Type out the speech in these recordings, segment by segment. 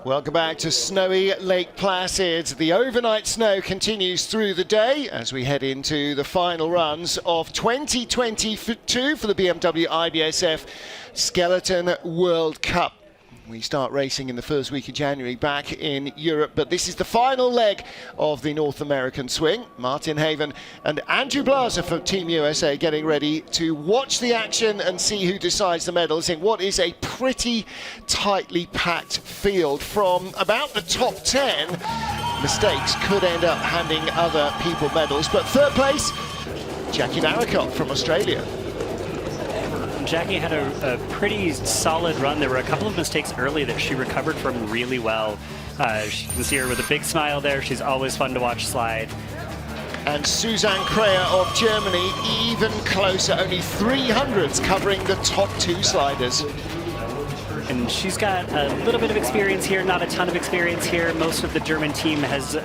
Welcome back to snowy Lake Placid. The overnight snow continues through the day as we head into the final runs of 2022 for the BMW IBSF Skeleton World Cup. We start racing in the first week of January back in Europe, but this is the final leg of the North American swing. Martin Haven and Andrew Blaser from Team USA getting ready to watch the action and see who decides the medals in what is a pretty tightly packed field. From about the top 10, mistakes could end up handing other people medals, but third place, Jackie Narracott from Australia. Jackie had a pretty solid run. There were a couple of mistakes early that she recovered from really well. You can see her with a big smile there. She's always fun to watch slide. And Suzanne Kreher of Germany even closer, only 300s covering the top two sliders. And she's got a little bit of experience here, not a ton of experience here. Most of the German team has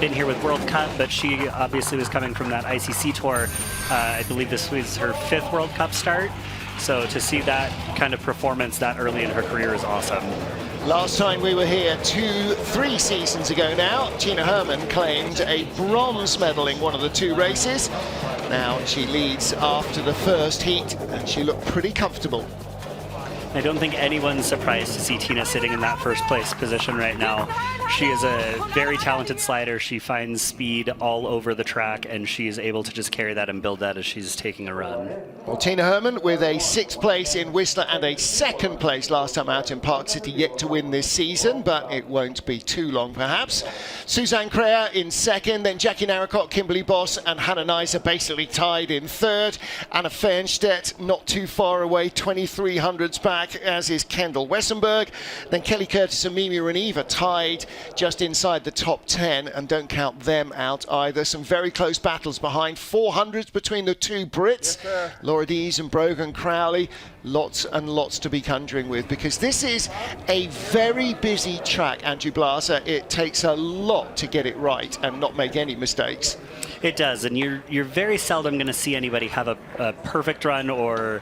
been here with World Cup, but she obviously was coming from that ICC tour. I believe this was her 5th World Cup start. So to see that kind of performance that early in her career is awesome. Last time we were here 3 seasons ago now, Tina Hermann claimed a bronze medal in one of the 2 races. Now she leads after the first heat and she looked pretty comfortable. I don't think anyone's surprised to see Tina sitting in that first place position right now. She is a very talented slider. She finds speed all over the track, and she is able to just carry that and build that as she's taking a run. Well, Tina Hermann with a 6th place in Whistler and a 2nd place last time out in Park City, yet to win this season, but it won't be too long perhaps. Suzanne Kreher in 2nd, then Jackie Narracott, Kimberly Boss and Hannah Neisser basically tied in 3rd. Anna Fernstedt not too far away, 2300s back, as is Kendall Wessenberg. Then Kelly Curtis and Mimi Reniva tied just inside the top 10, and don't count them out either. Some very close battles behind, 400s between the 2 Brits, yes, Laura Dees and Brogan Crowley. Lots and lots to be conjuring with, because this is a very busy track, Andrew Blaser. It takes a lot to get it right and not make any mistakes. It does, and you're very seldom going to see anybody have a perfect run or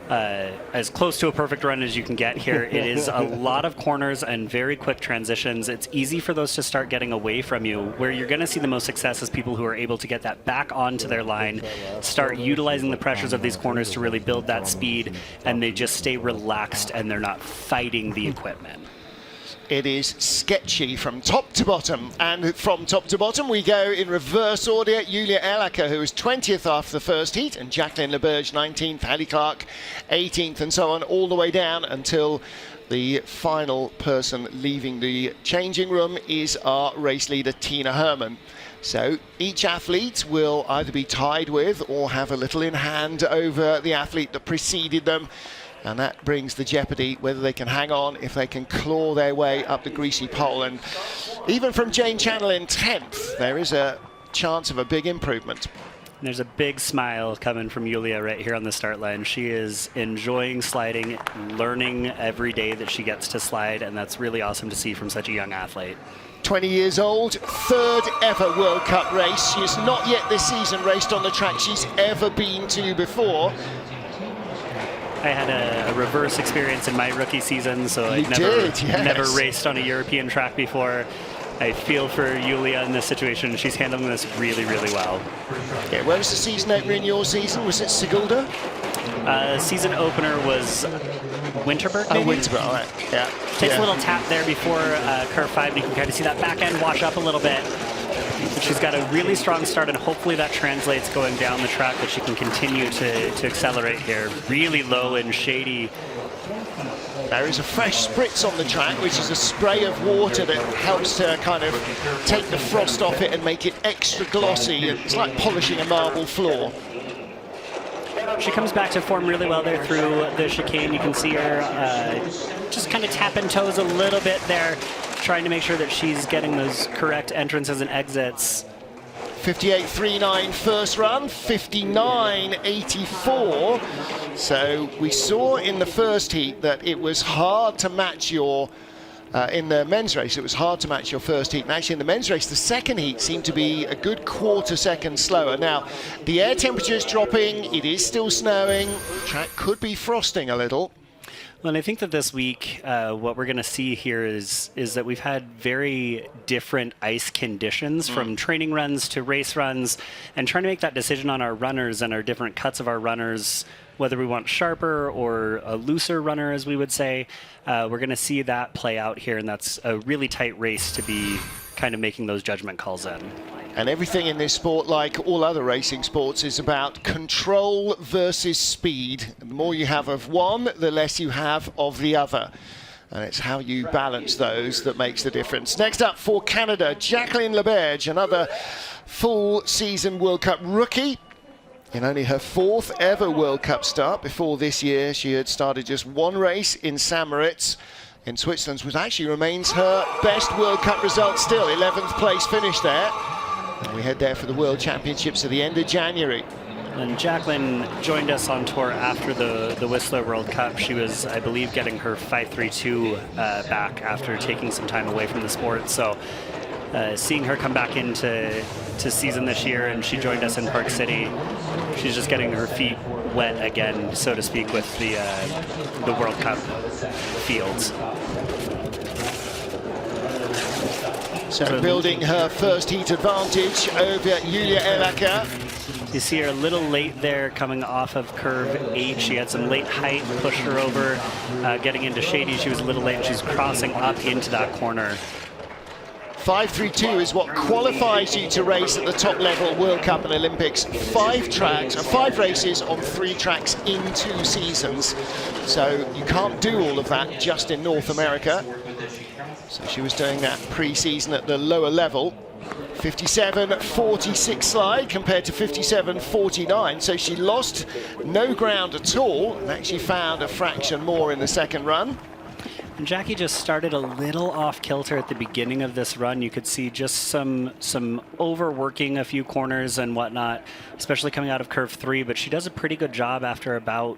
as close to a perfect run as you can get here. It is a lot of corners and very quick transitions. It's easy for those to start getting away from you. Where you're going to see the most success is people who are able to get that back onto their line, start utilizing the pressures of these corners to really build that speed, and they just stay relaxed and they're not fighting the equipment. It is sketchy from top to bottom, and from top to bottom we go in reverse order. Julia Erlacher, who was 20th after the first heat, and Jacqueline LeBurge 19th, Hallie Clark 18th, and so on all the way down until the final person leaving the changing room is our race leader Tina Hermann. So each athlete will either be tied with or have a little in hand over the athlete that preceded them. And that brings the jeopardy, whether they can hang on, if they can claw their way up the greasy pole. And even from Jane Channel in 10th, there is a chance of a big improvement. There's a big smile coming from Julia right here on the start line. She is enjoying sliding, learning every day that she gets to slide, and that's really awesome to see from such a young athlete. 20 years old, 3rd ever World Cup race. She has not yet this season raced on the track she's ever been to before. I had a reverse experience in my rookie season, so I never raced on a European track before. I feel for Julia in this situation. She's handling this really, really well. Yeah, where was the season opener in your season? Was it Sigulda? Season opener was Winterberg, maybe? Oh, Winterberg, all right. Yeah. Takes a little tap there before curve 5, and you can kind of see that back end wash up a little bit. She's got a really strong start, and hopefully that translates going down the track, that she can continue to accelerate here. Really low and shady. There is a fresh spritz on the track, which is a spray of water that helps to kind of take the frost off it and make it extra glossy. It's like polishing a marble floor. She comes back to form really well there through the chicane. You can see her just kind of tapping toes a little bit there, trying to make sure that she's getting those correct entrances and exits. 58.39 first run, 59.84. So we saw in the first heat that it was hard to match your in the men's race, it was hard to match your first heat. And actually in the men's race, the second heat seemed to be a good quarter second slower. Now, the air temperature is dropping. It is still snowing. The track could be frosting a little. Well, and I think that this week, what we're going to see here is that we've had very different ice conditions from training runs to race runs, and trying to make that decision on our runners and our different cuts of our runners, whether we want sharper or a looser runner, as we would say. We're going to see that play out here, and that's a really tight race to be kind of making those judgment calls in. And everything in this sport, like all other racing sports, is about control versus speed. The more you have of one, the less you have of the other. And it's how you balance those that makes the difference. Next up for Canada, Jacqueline Leberge, another full season World Cup rookie. In only her 4th ever World Cup start. Before this year, she had started just one race in St. Moritz in Switzerland, which actually remains her best World Cup result still. 11th place finish there. And we head there for the World Championships at the end of January. And Jacqueline joined us on tour after the Whistler World Cup. She was, I believe, getting her 5.32 back after taking some time away from the sport. So seeing her come back into season this year, and she joined us in Park City. She's just getting her feet wet again, so to speak, with the World Cup fields. So building her first heat advantage over Julia Erlacher. You see her a little late there coming off of curve 8. She had some late height, pushed her over. Getting into shady, she was a little late, and she's crossing up into that corner. 5.32 is what qualifies you to race at the top level, World Cup and Olympics. 5 races on 3 tracks in 2 seasons. So you can't do all of that just in North America. So she was doing that pre-season at the lower level. 57.46 slide compared to 57.49. So she lost no ground at all and actually found a fraction more in the second run. And Jackie just started a little off kilter at the beginning of this run. You could see just some overworking a few corners and whatnot, especially coming out of curve 3, but she does a pretty good job after about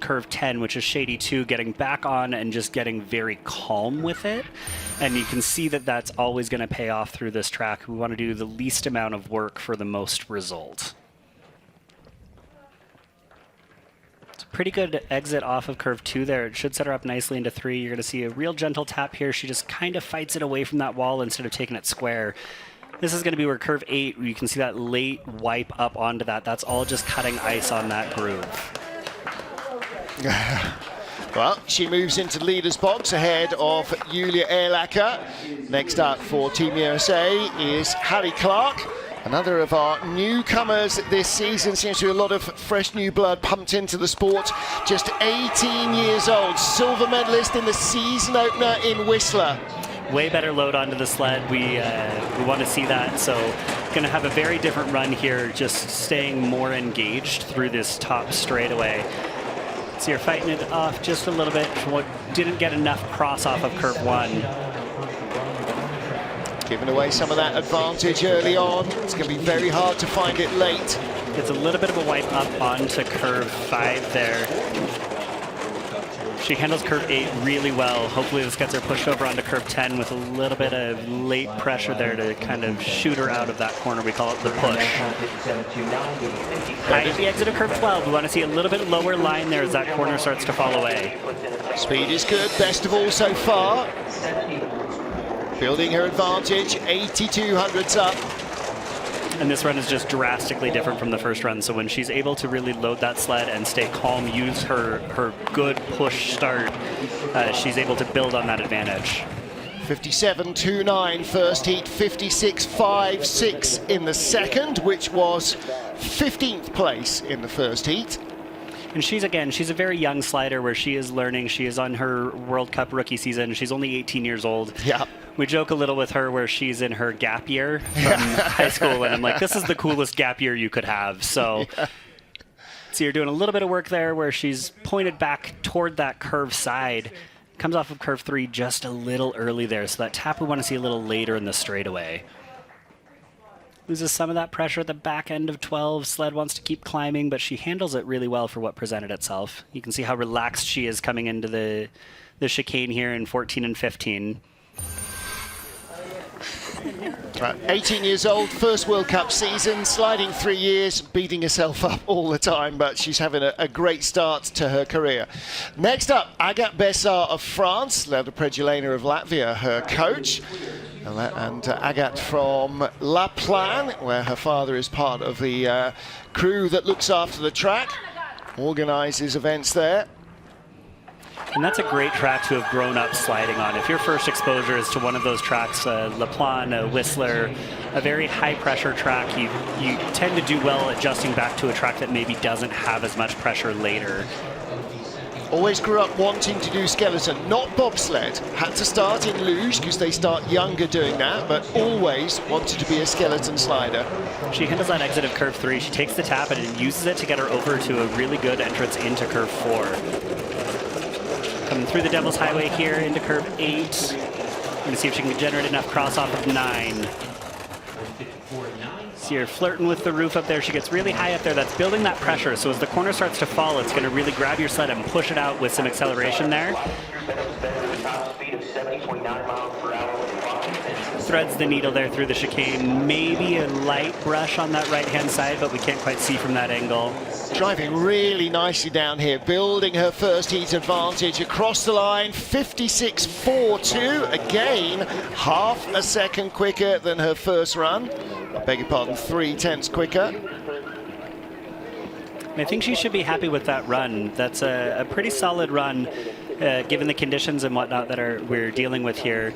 curve 10, which is shady 2, getting back on and just getting very calm with it. And you can see that that's always going to pay off through this track. We want to do the least amount of work for the most result. Pretty good exit off of curve 2 there. It should set her up nicely into 3. You're going to see a real gentle tap here. She just kind of fights it away from that wall instead of taking it square. This is going to be where curve 8, you can see that late wipe up onto that. That's all just cutting ice on that groove. Well, she moves into the leader's box ahead of Julia Erlacher. Next up for Team USA is Harry Clark. Another of our newcomers this season. Seems to be a lot of fresh new blood pumped into the sport. Just 18 years old, silver medalist in the season opener in Whistler. Way better load onto the sled. We want to see that. So going to have a very different run here, just staying more engaged through this top straightaway. So you're fighting it off just a little bit. Didn't get enough cross off of curve 1. Giving away some of that advantage early on. It's going to be very hard to find it late. It's a little bit of a wipe up onto curve 5 there. She handles curve 8 really well. Hopefully this gets her pushed over onto curve 10 with a little bit of late pressure there to kind of shoot her out of that corner. We call it the push. Right at the exit of curve 12, we want to see a little bit lower line there as that corner starts to fall away. Speed is good, best of all so far. Building her advantage, 82 hundredths up. And this run is just drastically different from the first run. So when she's able to really load that sled and stay calm, use her good push start, she's able to build on that advantage. 57.29 first heat, 56.56 in the second, which was 15th place in the first heat. And she's a very young slider where she is learning. She is on her World Cup rookie season. She's only 18 years old. Yeah. We joke a little with her where she's in her gap year from high school, and I'm like, this is the coolest gap year you could have. So, so you're doing a little bit of work there where she's pointed back toward that curve side. Comes off of curve 3 just a little early there. So that tap we want to see a little later in the straightaway. Loses some of that pressure at the back end of 12. Sled wants to keep climbing, but she handles it really well for what presented itself. You can see how relaxed she is coming into the chicane here in 14 and 15. 18 years old, first World Cup season, sliding 3 years, beating herself up all the time, but she's having a great start to her career. Next up, Agathe Bessard of France, Leda Predulena of Latvia, her coach. And Agathe from La Plagne, where her father is part of the crew that looks after the track, organises events there. And that's a great track to have grown up sliding on. If your first exposure is to one of those tracks, La Plagne, Whistler, a very high pressure track, you tend to do well adjusting back to a track that maybe doesn't have as much pressure later. Always grew up wanting to do skeleton, not bobsled. Had to start in luge because they start younger doing that, but always wanted to be a skeleton slider. She handles that exit of curve 3. She takes the tap and uses it to get her over to a really good entrance into curve 4. Coming through the Devil's Highway here into curve 8. We're going to see if she can generate enough cross off of 9. See her flirting with the roof up there. She gets really high up there. That's building that pressure. So as the corner starts to fall, it's going to really grab your sled and push it out with some acceleration there. Threads the needle there through the chicane. Maybe a light brush on that right-hand side, but we can't quite see from that angle. Driving really nicely down here, building her first heat advantage across the line, 56.42, again, half a second quicker than her first run. I beg your pardon, 3/10 quicker. I think she should be happy with that run. That's a pretty solid run, given the conditions and whatnot that we're dealing with here.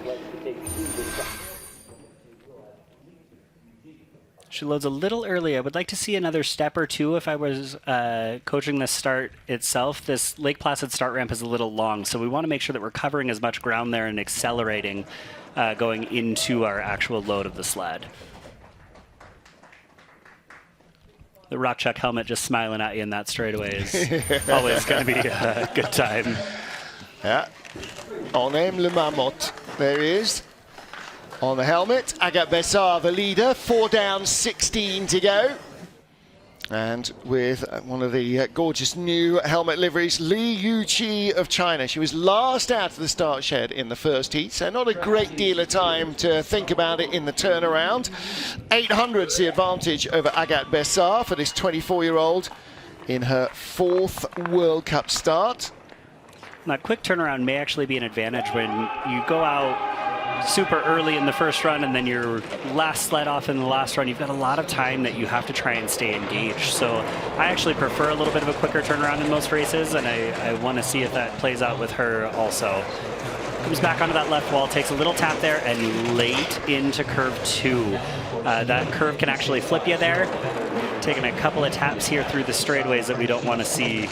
She loads a little early. I would like to see another step or two if I was coaching the start itself. This Lake Placid start ramp is a little long, so we want to make sure that we're covering as much ground there and accelerating going into our actual load of the sled. The rock chuck helmet just smiling at you in that straightaway is always going to be a good time. Yeah, on aime le marmotte. There he is. On the helmet, Agathe Bessard, the leader, 4 down, 16 to go. And with one of the gorgeous new helmet liveries, Li Yuqi of China. She was last out of the start shed in the first heat, so not a great deal of time to think about it in the turnaround. 800's the advantage over Agathe Bessard for this 24-year-old in her 4th World Cup start. That quick turnaround may actually be an advantage when you go out super early in the first run and then your last sled off in the last run. You've got a lot of time that you have to try and stay engaged. So I actually prefer a little bit of a quicker turnaround in most races, and I want to see if that plays out with her also. Comes back onto that left wall, takes a little tap there, and late into curve 2. That curve can actually flip you there. Taking a couple of taps here through the straightaways that we don't want to see.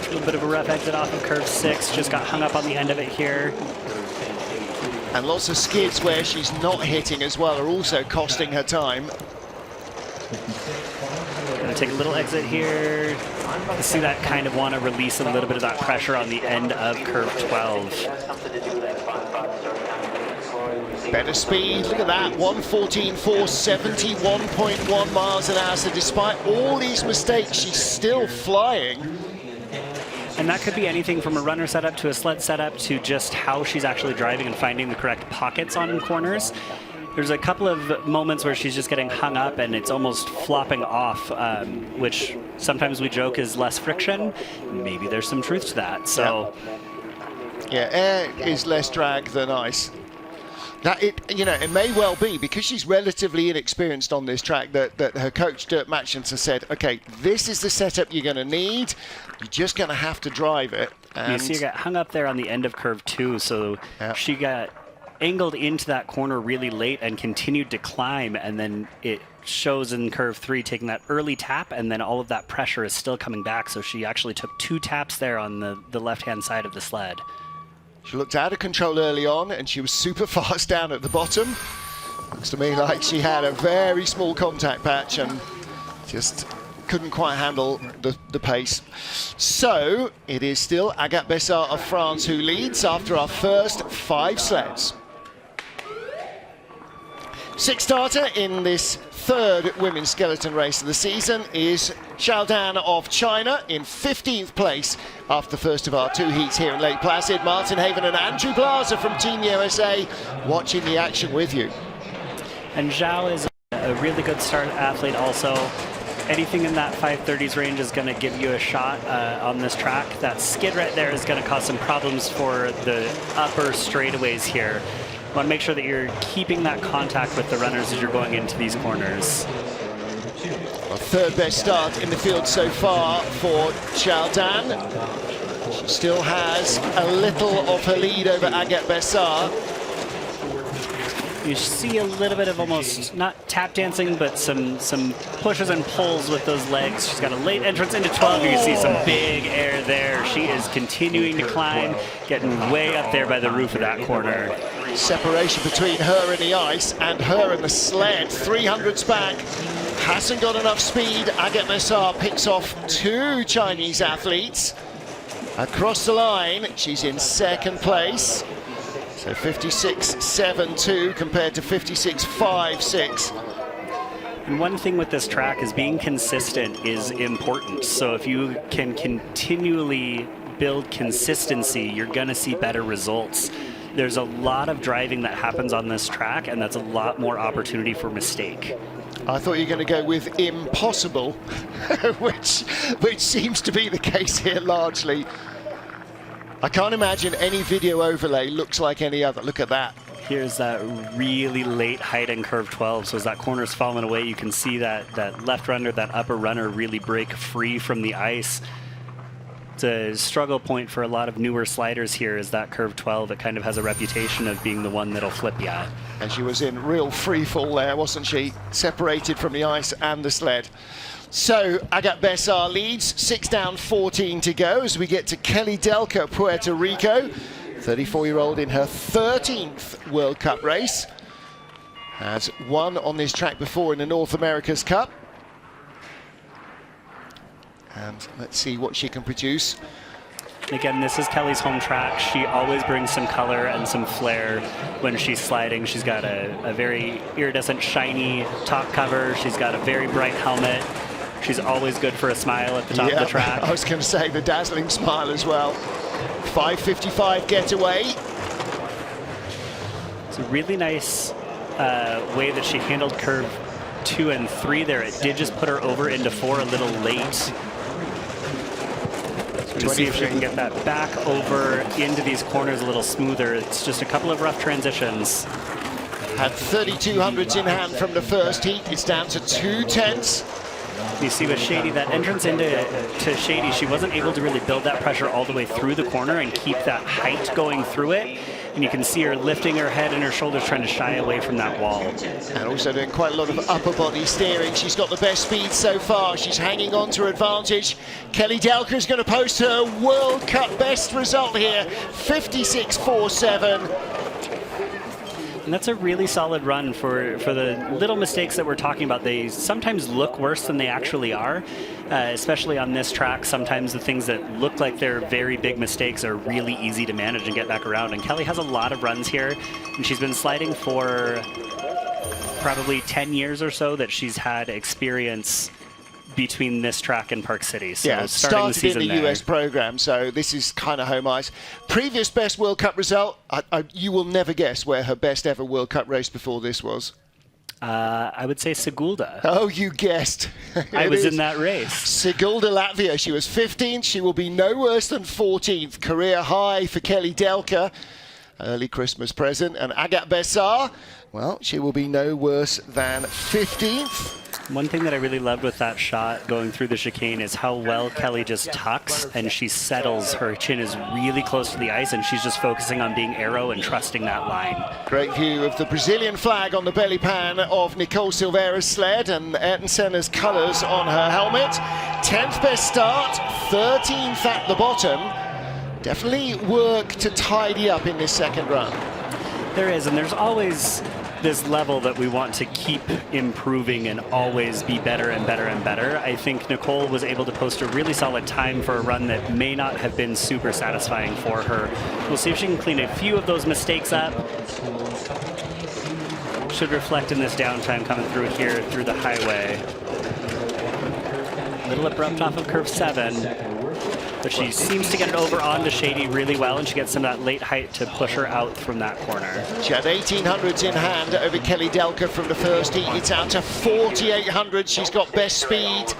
A little bit of a rough exit off of curve 6, just got hung up on the end of it here. And lots of skids where she's not hitting as well are also costing her time. Gonna take a little exit here. You see that kind of want to release a little bit of that pressure on the end of curve 12. Better speed, look at that, 1:14.4, 71.1 miles an hour. So despite all these mistakes, she's still flying. And that could be anything from a runner setup to a sled setup to just how she's actually driving and finding the correct pockets on corners. There's a couple of moments where she's just getting hung up and it's almost flopping off, which sometimes we joke is less friction. Maybe there's some truth to that. So, yeah, air is less drag than ice. Now, it may well be, because she's relatively inexperienced on this track, that her coach, Dirk Matchensen, said, okay, this is the setup you're going to need. You're just going to have to drive it. And you see her get hung up there on the end of curve 2, so she got angled into that corner really late and continued to climb, and then it shows in curve 3 taking that early tap, and then all of that pressure is still coming back, so she actually took 2 taps there on the left-hand side of the sled. She looked out of control early on, and she was super fast down at the bottom. Looks to me like she had a very small contact patch and just couldn't quite handle the pace. So it is still Agathe Bessard of France who leads after our first 5 sleds. Sixth starter in this third women's skeleton race of the season is Xiaodan of China in 15th place after the first of our two heats here in Lake Placid. Martin Haven and Andrew Blaser from Team USA watching the action with you. And Zhao is a really good start athlete also. Anything in that 530s range is going to give you a shot on this track. That skid right there is going to cause some problems for the upper straightaways here. You want to make sure that you're keeping that contact with the runners as you're going into these corners. Our third best start in the field so far for Xiaodan. She still has a little of her lead over Agathe Bessar. You see a little bit of almost, not tap dancing, but some pushes and pulls with those legs. She's got a late entrance into 12. You can see some big air there. She is continuing to climb, getting way up there by the roof of that corner. Separation between her and the ice and her and the sled. 300s back. Hasn't got enough speed. Agathe Bessar picks off two Chinese athletes. Across the line, she's in second place. So 56.72 compared to 56.56. And one thing with this track is being consistent is important. So if you can continually build consistency, you're going to see better results. There's a lot of driving that happens on this track, and that's a lot more opportunity for mistake. I thought you were going to go with impossible, which seems to be the case here largely. I can't imagine any video overlay looks like any other. Look at that. Here's that really late height in curve 12. So as that corner's falling away, you can see that left runner, that upper runner really break free from the ice. It's a struggle point for a lot of newer sliders here is that curve 12. It kind of has a reputation of being the one that'll flip you out. And she was in real free fall there, wasn't she? Separated from the ice and the sled. So Agathe Bessar leads, 6 down, 14 to go as we get to Kelly Delka, Puerto Rico. 34-year-old in her 13th World Cup race. Has won on this track before in the North America's Cup. And let's see what she can produce. Again, this is Kelly's home track. She always brings some color and some flair when she's sliding. She's got a very iridescent, shiny top cover. She's got a very bright helmet. She's always good for a smile at the top of the track. I was going to say the dazzling smile as well. 5:55 getaway. It's a really nice way that she handled curve 2 and 3 there. It did just put her over into 4 a little late. So we'll see if she can get that back over into these corners a little smoother. It's just a couple of rough transitions. Had 3200s in hand from the first heat. It's down to 2/10. You see with Shady, that entrance into Shady, she wasn't able to really build that pressure all the way through the corner and keep that height going through it. And you can see her lifting her head and her shoulders, trying to shy away from that wall. And also doing quite a lot of upper body steering. She's got the best speed so far. She's hanging on to her advantage. Kelly Delka is going to post her World Cup best result here, 56.47. And that's a really solid run for the little mistakes that we're talking about. They sometimes look worse than they actually are, especially on this track. Sometimes the things that look like they're very big mistakes are really easy to manage and get back around. And Kelly has a lot of runs here, and she's been sliding for probably 10 years or so that she's had experience between this track and Park City. So yeah, started in the US program, so this is kind of home ice. Previous best World Cup result, you will never guess where her best ever World Cup race before this was. I would say Sigulda. Oh, you guessed. I was in that race. Sigulda, Latvia. She was 15th. She will be no worse than 14th. Career high for Kelly Delka. Early Christmas present. And Agathe Bessar, well, she will be no worse than 15th. One thing that I really loved with that shot going through the chicane is how well Kelly just tucks and she settles. Her chin is really close to the ice and she's just focusing on being arrow and trusting that line. Great view of the Brazilian flag on the belly pan of Nicole Silveira's sled and Ayrton Senna's colours on her helmet. 10th best start, 13th at the bottom. Definitely work to tidy up in this second run. There is, and there's always this level that we want to keep improving and always be better and better and better. I think Nicole was able to post a really solid time for a run that may not have been super satisfying for her. We'll see if she can clean a few of those mistakes up. should reflect in this downtime coming through here through the highway. A little abrupt off of curve 7, but she seems to get it over onto Shady really well, and she gets some of that late height to push her out from that corner. She had 1800s in hand over Kelly Delka from the first heat. It's out to 4800. She's got best speed.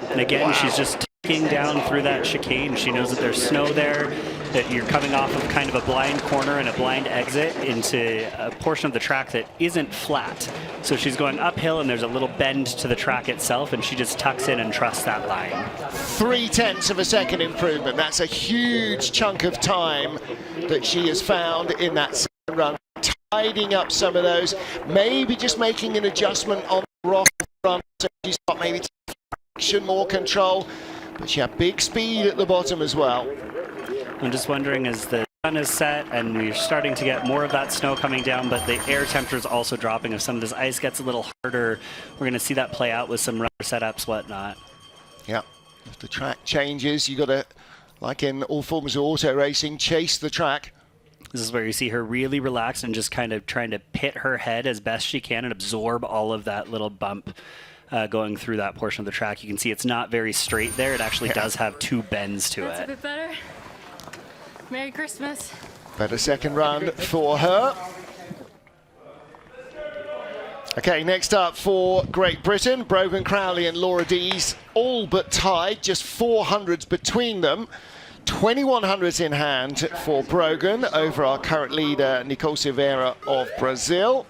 And again, she's just ticking down through that chicane. She knows that there's snow there, that you're coming off of kind of a blind corner and a blind exit into a portion of the track that isn't flat. So she's going uphill and there's a little bend to the track itself, and she just tucks in and trusts that line. 0.3 of a second improvement. That's a huge chunk of time that she has found in that second run. Tidying up some of those, maybe just making an adjustment on the rock front, so she's got maybe more control, but she had big speed at the bottom as well. I'm just wondering, as the sun is set and we're starting to get more of that snow coming down, but the air temperature is also dropping. If some of this ice gets a little harder, we're going to see that play out with some rubber setups, whatnot. Yeah, if the track changes, you got to, like in all forms of auto racing, chase the track. This is where you see her really relaxed and just kind of trying to pit her head as best she can and absorb all of that little bump going through that portion of the track. You can see it's not very straight there. It actually does have two bends to That's it. a bit better. Merry Christmas. Better second run for her. Okay, next up for Great Britain, Brogan Crowley and Laura Dees, all but tied, just 400s between them. 2100s in hand for Brogan over our current leader, Nicole Silveira of Brazil.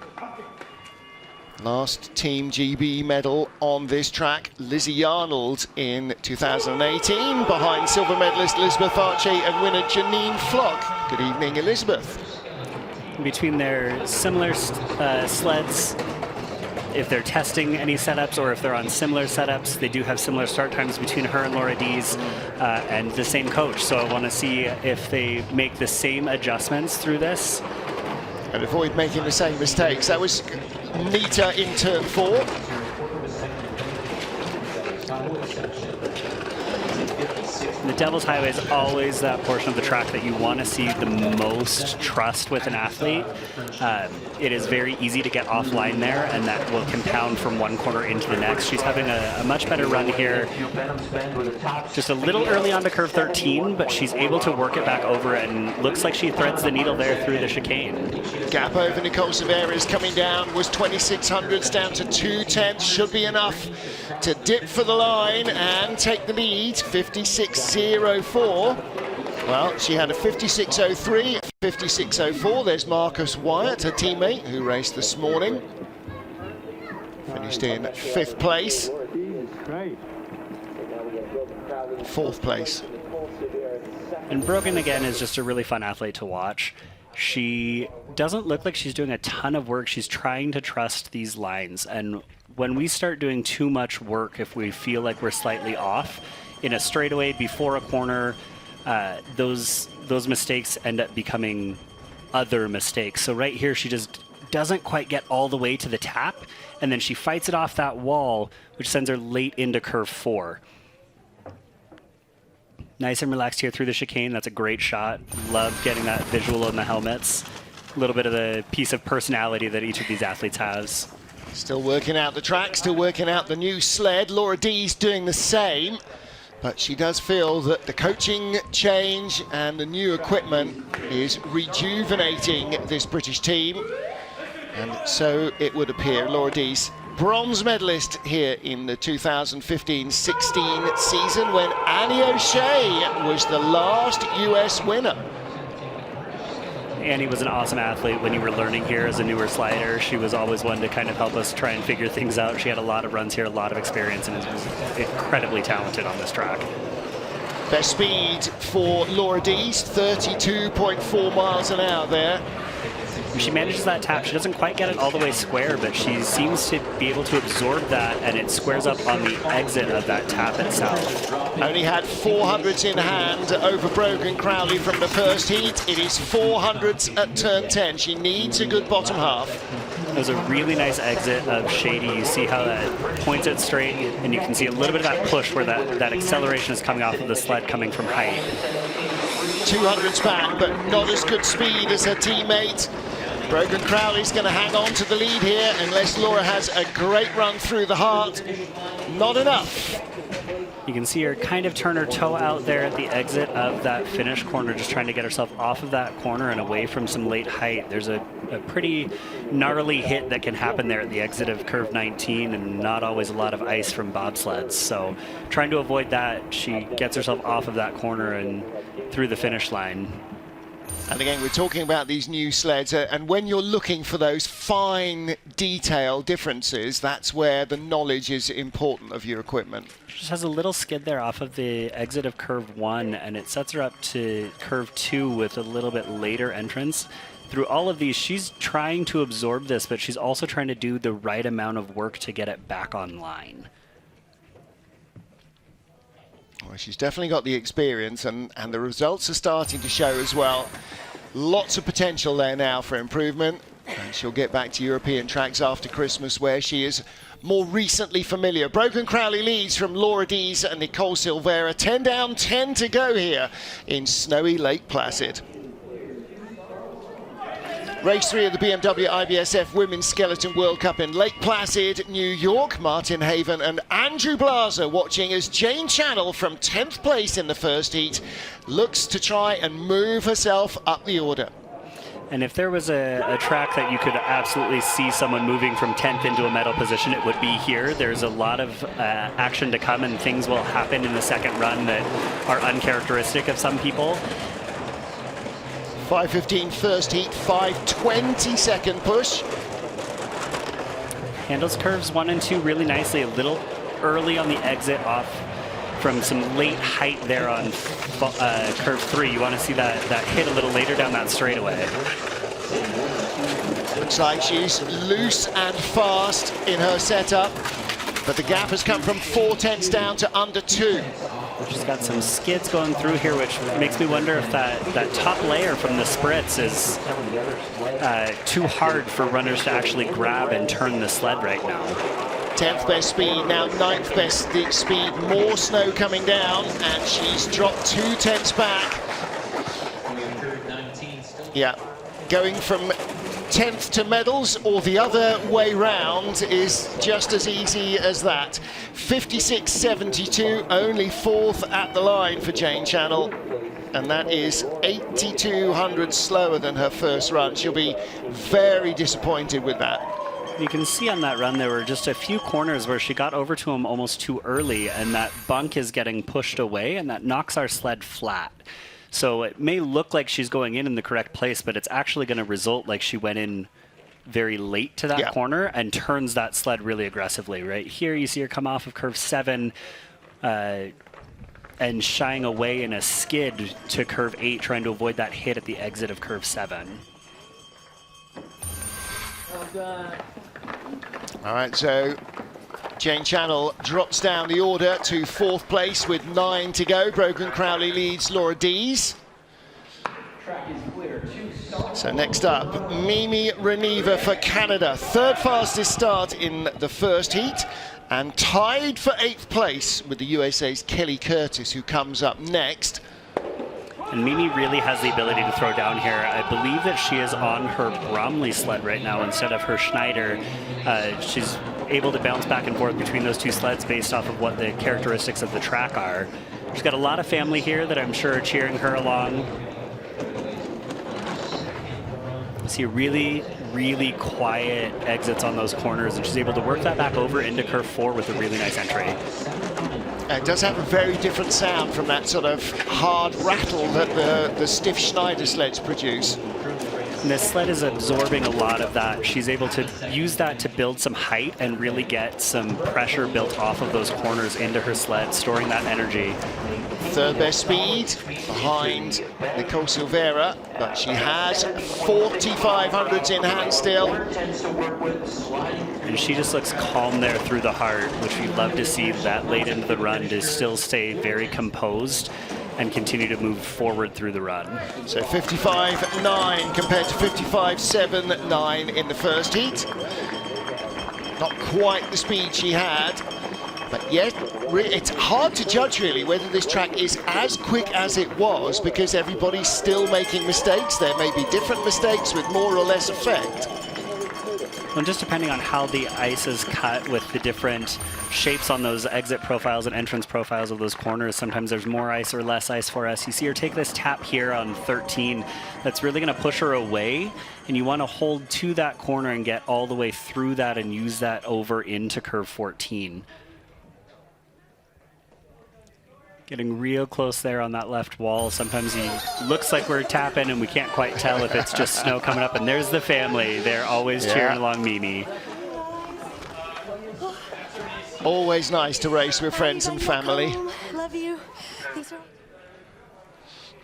Last Team GB medal on this track, Lizzie Arnold in 2018, behind silver medalist Elizabeth Archie and winner Janine Flock. Good evening, Elizabeth. Between their similar sleds, if they're testing any setups or if they're on similar setups, they do have similar start times between her and Laura Dees and the same coach. So I want to see if they make the same adjustments through this. And avoid making the same mistakes. That was Nita in turn 4. The Devil's Highway is always that portion of the track that you want to see the most trust with an athlete. It is very easy to get offline there, and that will compound from one corner into the next. She's having a much better run here. Just a little early on to curve 13, but she's able to work it back over, and looks like she threads the needle there through the chicane. Gap over Nicole Silveira is coming down, was 2600s down to 2/10. Should be enough to dip for the line and take the lead, 56.04. Well, she had a 56.03, 56.04. There's Marcus Wyatt, her teammate, who raced this morning. Finished in 5th place. 4th place. And Brogan, again, is just a really fun athlete to watch. She doesn't look like she's doing a ton of work. She's trying to trust these lines. And when we start doing too much work, if we feel like we're slightly off, in a straightaway before a corner, those mistakes end up becoming other mistakes. So right here, she just doesn't quite get all the way to the tap, and then she fights it off that wall, which sends her late into curve 4. Nice and relaxed here through the chicane. That's a great shot. Love getting that visual in the helmets. A little bit of the piece of personality that each of these athletes has. Still working out the track, still working out the new sled. Laura Dees doing the same. But she does feel that the coaching change and the new equipment is rejuvenating this British team. And so it would appear. Laura Dees, bronze medalist here in the 2015-16 season, when Annie O'Shea was the last US winner. Annie was an awesome athlete when you were learning here as a newer slider. She was always one to kind of help us try and figure things out. She had a lot of runs here, a lot of experience, and was incredibly talented on this track. Best speed for Laura Dees, 32.4 miles an hour there. She manages that tap. She doesn't quite get it all the way square, but she seems to be able to absorb that, and it squares up on the exit of that tap itself. Only had 400s in hand over Brogan Crowley from the first heat. It is 400s at turn 10. She needs a good bottom half. It was a really nice exit of Shady. You see how that points it straight, and you can see a little bit of that push where that acceleration is coming off of the sled coming from height. 200s back, but not as good speed as her teammate. Brogan Crowley's going to hang on to the lead here unless Laura has a great run through the heart. Not enough. You can see her kind of turn her toe out there at the exit of that finish corner, just trying to get herself off of that corner and away from some late height. There's a pretty gnarly hit that can happen there at the exit of curve 19, and not always a lot of ice from bobsleds. So trying to avoid that, she gets herself off of that corner and through the finish line. And again, we're talking about these new sleds, and when you're looking for those fine detail differences, that's where the knowledge is important of your equipment. She just has a little skid there off of the exit of curve 1, and it sets her up to curve 2 with a little bit later entrance. Through all of these, she's trying to absorb this, but she's also trying to do the right amount of work to get it back online. Well, she's definitely got the experience, and the results are starting to show as well. Lots of potential there now for improvement, and she'll get back to European tracks after Christmas, where she is more recently familiar. Brogan Crowley leads from Laura Dees and Nicole Silvera. 10 down, 10 to go here in snowy Lake Placid. Race 3 of the BMW IBSF Women's Skeleton World Cup in Lake Placid, New York. Martin Haven and Andrew Blaser watching as Jane Channel from 10th place in the first heat looks to try and move herself up the order. And if there was a track that you could absolutely see someone moving from 10th into a medal position, it would be here. There's a lot of action to come, and things will happen in the second run that are uncharacteristic of some people. 5:15 first heat, 5:20 second push. Handles curves 1 and 2 really nicely, a little early on the exit off from some late height there on curve 3. You want to see that hit a little later down that straightaway. Looks like she's loose and fast in her setup, but the gap has come from 4/10 down to under 2. She's got some skids going through here, which makes me wonder if that top layer from the spritz is too hard for runners to actually grab and turn the sled right now. 10th best speed, now 9th best speed, more snow coming down, and she's dropped 2/10 back. Yeah, going from 10th to medals or the other way round is just as easy as that. 56.72, only 4th at the line for Jane Channel, and that is 8,200 slower than her first run. She'll be very disappointed with that. You can see on that run there were just a few corners where she got over to him almost too early, and that bunk is getting pushed away, and that knocks our sled flat. So it may look like she's going in the correct place, but it's actually going to result like she went in very late to that corner and turns that sled really aggressively. Right here you see her come off of curve 7 and shying away in a skid to curve 8, trying to avoid that hit at the exit of curve 7. All right, so Jane Channel drops down the order to 4th place with 9 to go. Brogan Crowley leads Laura Dees. So next up, Mimi Reniva for Canada. 3rd fastest start in the first heat, and tied for 8th place with the USA's Kelly Curtis, who comes up next. And Mimi really has the ability to throw down here. I believe that she is on her Bromley sled right now instead of her Schneider. She's able to bounce back and forth between those two sleds based off of what the characteristics of the track are. She's got a lot of family here that I'm sure are cheering her along. See really, really quiet exits on those corners, and she's able to work that back over into curve 4 with a really nice entry. It does have a very different sound from that sort of hard rattle that the stiff Schneider sleds produce. And this sled is absorbing a lot of that. She's able to use that to build some height and really get some pressure built off of those corners into her sled, storing that energy. 3rd best speed behind Nicole Silvera, but she has 4,500s in hand still. And she just looks calm there through the heart, which we love to see that late into the run, to still stay very composed and continue to move forward through the run. So 55.9 compared to 55.79 in the first heat. Not quite the speed she had But yes, it's hard to judge really whether this track is as quick as it was because everybody's still making mistakes. There may be different mistakes with more or less effect. And just depending on how the ice is cut with the different shapes on those exit profiles and entrance profiles of those corners, sometimes there's more ice or less ice for us. You see her take this tap here on 13. That's really going to push her away, and you want to hold to that corner and get all the way through that and use that over into curve 14. Getting real close there on that left wall. Sometimes he looks like we're tapping and we can't quite tell if it's just snow coming up. And there's the family. They're always cheering along Mimi. Always nice to race with friends and family. Love you.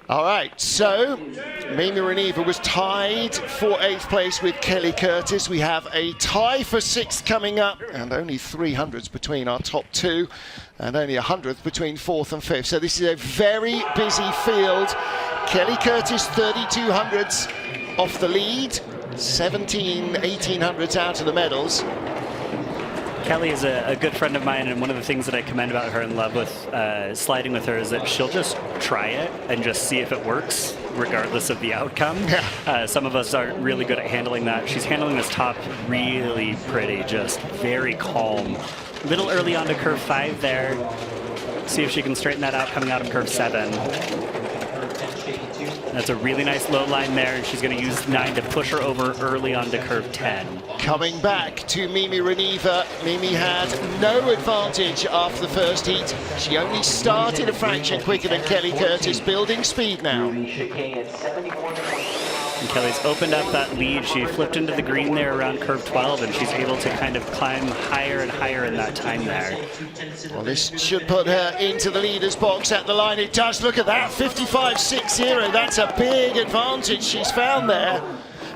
All right, so Mimi Reniva was tied for 8th place with Kelly Curtis. We have a tie for 6th coming up, and only 300s between our top two, and only 100th between 4th and 5th. So this is a very busy field. Kelly Curtis, 3200s off the lead, 1800s out of the medals. Kelly is a good friend of mine, and one of the things that I commend about her and love with sliding with her is that she'll just try it and just see if it works, regardless of the outcome. Some of us aren't really good at handling that. She's handling this top really pretty, just very calm. A little early onto curve 5 there. See if she can straighten that out coming out of curve 7. That's a really nice low line there, and she's going to use 9 to push her over early onto curve 10. Coming back to Mimi Reniva. Mimi had no advantage after the first heat. She only started a fraction quicker than Kelly Curtis, building speed now. And Kelly's opened up that lead. She flipped into the green there around curve 12, and she's able to kind of climb higher and higher in that time there. Well, this should put her into the leader's box at the line. It does. Look at that, 55.60. That's a big advantage she's found there.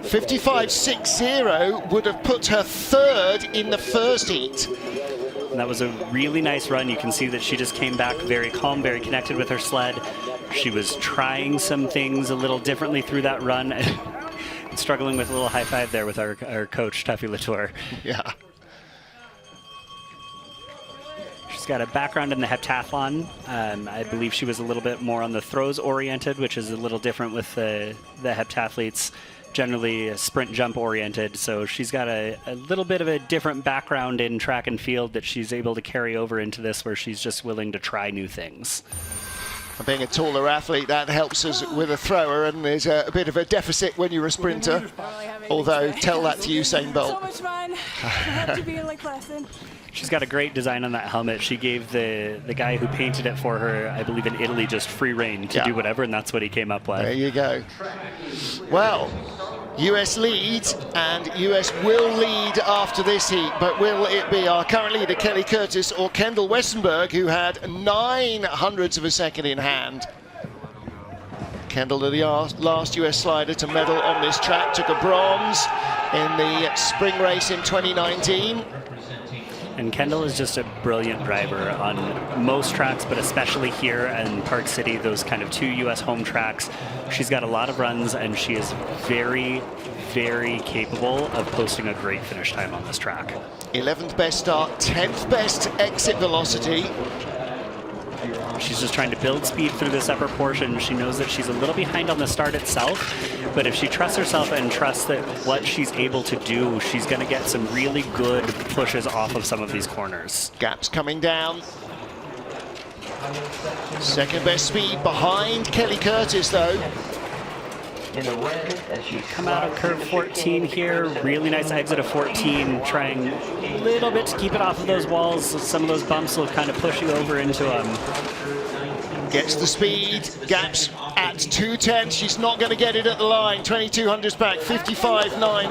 55.60 would have put her 3rd in the first heat. And that was a really nice run. You can see that she just came back very calm, very connected with her sled. She was trying some things a little differently through that run. And struggling with a little high five there with our coach, Tuffy Latour. Yeah. She's got a background in the heptathlon. I believe she was a little bit more on the throws oriented, which is a little different with the heptathletes. Generally sprint jump oriented, so she's got a little bit of a different background in track and field that she's able to carry over into this, where she's just willing to try new things. Being a taller athlete, that helps us with a thrower, and there's a bit of a deficit when you're a sprinter. Although, tell that to Usain Bolt. So much fun. I have to be like Placid. She's got a great design on that helmet. She gave the guy who painted it for her, I believe in Italy, just free reign to do whatever, and that's what he came up with. There you go. Well, US leads, and US will lead after this heat, but will it be our current leader Kelly Curtis or Kendall Westenberg, who had 900ths of a second in hand? Kendall, the last US slider to medal on this track, took a bronze in the spring race in 2019. And Kendall is just a brilliant driver on most tracks, but especially here in Park City, those kind of 2 US home tracks. She's got a lot of runs, and she is very, very capable of posting a great finish time on this track. 11th best start, 10th best exit velocity. She's just trying to build speed through this upper portion. She knows that she's a little behind on the start itself, but if she trusts herself and trusts that what she's able to do, she's going to get some really good pushes off of some of these corners. Gaps coming down. Second best speed behind Kelly Curtis, though. Come out of curve 14 here. Really nice exit of 14. Trying a little bit to keep it off of those walls. Some of those bumps will kind of push you over into them. Gets the speed. Gaps at 2:10. She's not going to get it at the line. 2200s back. 55.9.